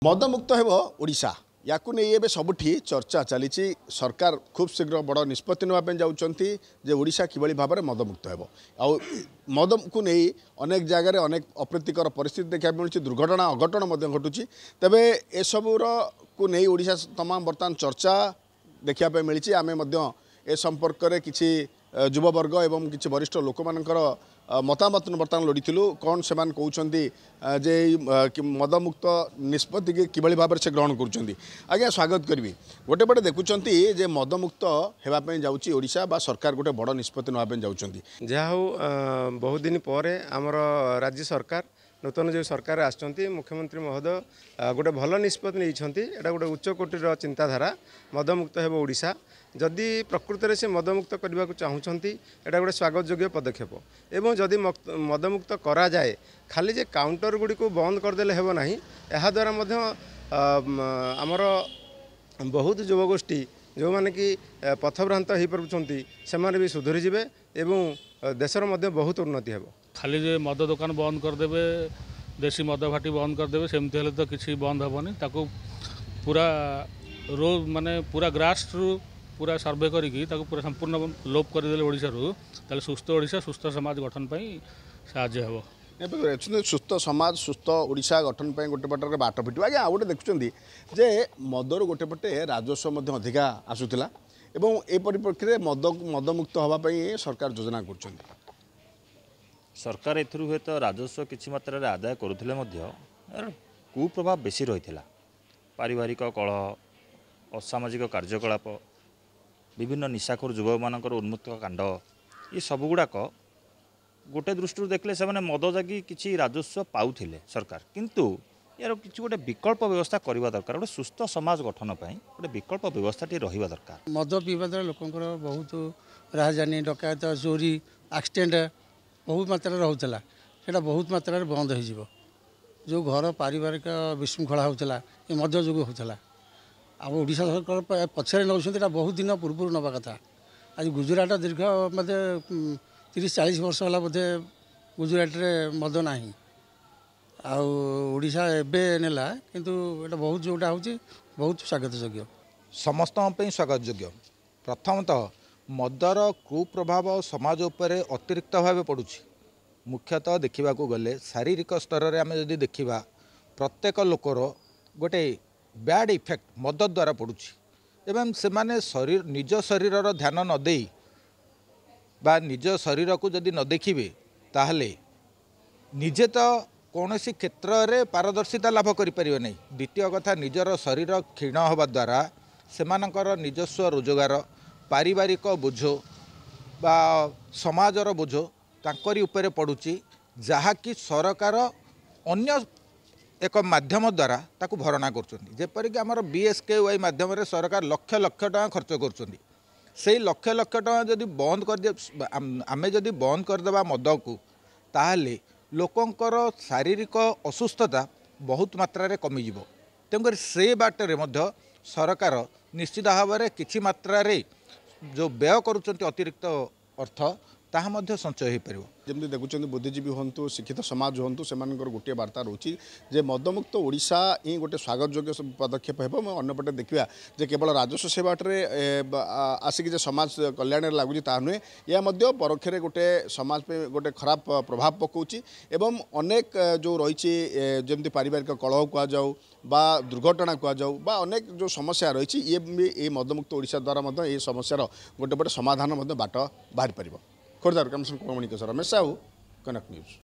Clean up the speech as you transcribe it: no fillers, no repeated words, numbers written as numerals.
मदमुक्त हेबो ओडिशा या सबुठी चर्चा चली सरकार खूब शीघ्र बड़ निष्पत्ति नापे जाऊँगी जे ओडिशा किभली भाव में मदमुक्त हेबो आ मद को नहीं अनेक जगह अनेक अप्रीतिकर परिस्थिति देखा मिलूँ दुर्घटना अघटन घटुची तेबे ए सबूर को नहीं ओडिशा तमाम बर्तमान चर्चा देखा मिली आम ए संपर्क में किसी युववर्ग एवं किसी वरिष्ठ लोक मानकर मतामत बर्तमान लोड़ीलु कौन से कहते जे मदमुक्त निष्पत्ति के किभली भाव से ग्रहण कर स्वागत करी गोटे पटे देखुंत जे मदमुक्त होगापी जाऊँगी ओडिशा बा सरकार गोटे बड़ निष्पत्ति नापी जाऊँगी जहा हो बहुत दिन पर आमर राज्य सरकार नूतन जो सरकार आसुँच मुख्यमंत्री महोदय गोटे भल निष्पत्ति नहीं गोटे उच्चकोटीर चिंताधारा मदमुक्त हेबो ओडिशा जदि प्रकृत में से मदमुक्त करने को चाहूँगी एटा गोटे स्वागत योग्य पदक्षेप एवं जदि मदमुक्त करा जाए खाली जे काउंटर गुड़ी को बंद करदेले हेबो नाही एहा द्वारा मध्य आमर बहुत युवगोष्ठी जो माने कि पथभ्रांत हो पार्टी से भी सुधरी जिवे एवं देशर मध्य बहुत उन्नति हेबो। खाली जे मद दुकान बंद करदेवे देशी मद भाटी बंद करदेवे सेमती हेले तो किसी बंद हेबनी ताको पूरा माने पूरा ग्रास रु पूरा सर्वे करिकी ताको पूरा संपूर्ण लोप करदेले ओडिशा रु ताले सुस्थ ओडिशा सुस्थ समाज गठन पई साहाय्य हेबो। सुस्थ समाज सुस्थ ओडिशा गठन पे गोटे पटर बाट फिट आज्ञा गोटे देखुं जे मदर गोटे पटे राजस्व अधिका आसूला एवं ए परिप्रेक्षी में मदमुक्त होगापी सरकार योजना कर सरकार एथुरु हुए तो राजस्व किछि मात्रा रे आदाय करुथिले मध्य कुप्रभाव बेसी रही पारिवारिक कलह असामाजिक कार्यकलाप विभिन्न निशाखोर युवक मानकर उन्मुक्त कांड ये सबुगुड़ाक गोटे दृष्टि देखले से मद जागी किछि राजस्व पाउथिले सरकार किंतु यार किसी गोटे विकल्प व्यवस्था करवा दरकार गोटे सुस्थ समाज गठन पाई गोटे विकल्प व्यवस्था रहिबा दरकार। मद पीवा द्वारा लोकंर बहुत राजधानी डकायत चोरी एक्सीडेंट बहुत मात्रा होता है बहुत मात्रा बंद हो जो घर पारिवारिक विशृंखला होता ये मद जो होता अब ओडिशा सरकार पछरे नौ बहुत दिन पूर्व नवा कथा आज गुजरात दीर्घ मध्य 30-40 वर्ष है बोधे गुजरात में मद ना आशा एवं नेला किंतु एटा बहुत जोटा हो बहुत स्वागत योग्य समस्त स्वागत योग्य। प्रथमतः मदर कुप्रभाव समाज उपरे अतिरिक्त भाव पड़ुछि मुख्यतः देखा गले शारीरिक स्तर में आम जदि देखा प्रत्येक लोकर गोटे बैड इफेक्ट मद द्वारा पड़ुछि एवं से माने शरीर निज शरीर ध्यान न दे बा निज शरीर को जदि न देखिबे ताहले निजे तो कौन सी क्षेत्र में पारदर्शिता लाभ करें नहीं। द्वितीय कथा निजर शरीर क्षीण होगा द्वारा सेमानकर निजस्व रोजगार पारिवारिक बोझ बा समाजर बोझ तांकरी उपरे पड़ुची जहाँकि सरकार अन्य एक माध्यम द्वारा ताकू भरणा करपरिक आमर BSKY माध्यम रे सरकार लक्ष लक्ष टका खर्च कर से लक्ष लक्ष टका जदि बंद कर आमे जदि बंद करदेबा मद को ताहले लोकंकर शारीरिक असुस्थता बहुत मात्रा रे कमिजिव तेणुक से बाटर मध्य सरकार निश्चित भाव में किछि मात्रा रे जो व्यय करुँच अतिरिक्त अर्थ ताहा मध्य संचय हो पार जमी देखुं बुद्धिजीवी हूँ शिक्षित समाज हूँ से गोटे वार्ता रोचे जे मदमुक्त ओडिशा ही गोटे स्वागत योग्य पदक्षेप हो अंपटे देखा जे केवल राजस्व से बाटे आसिक समाज कल्याण लगुच ता नुहे यह परोक्ष गोटे समाज पे गोटे खराब प्रभाव पकाउछि एवं अनेक जो रही जमी पारिवारिक कलह कहुँ बा दुर्घटना कहुँ बा अनेक जो समस्या रही ये भी ये मदमुक्त ओडिशा द्वारा ये समस्यार गोटे पटे समाधान बाट बाहरी पार खोर्धार कमिशनर कम्युनिकेशन रमेश साहू कनक न्यूज।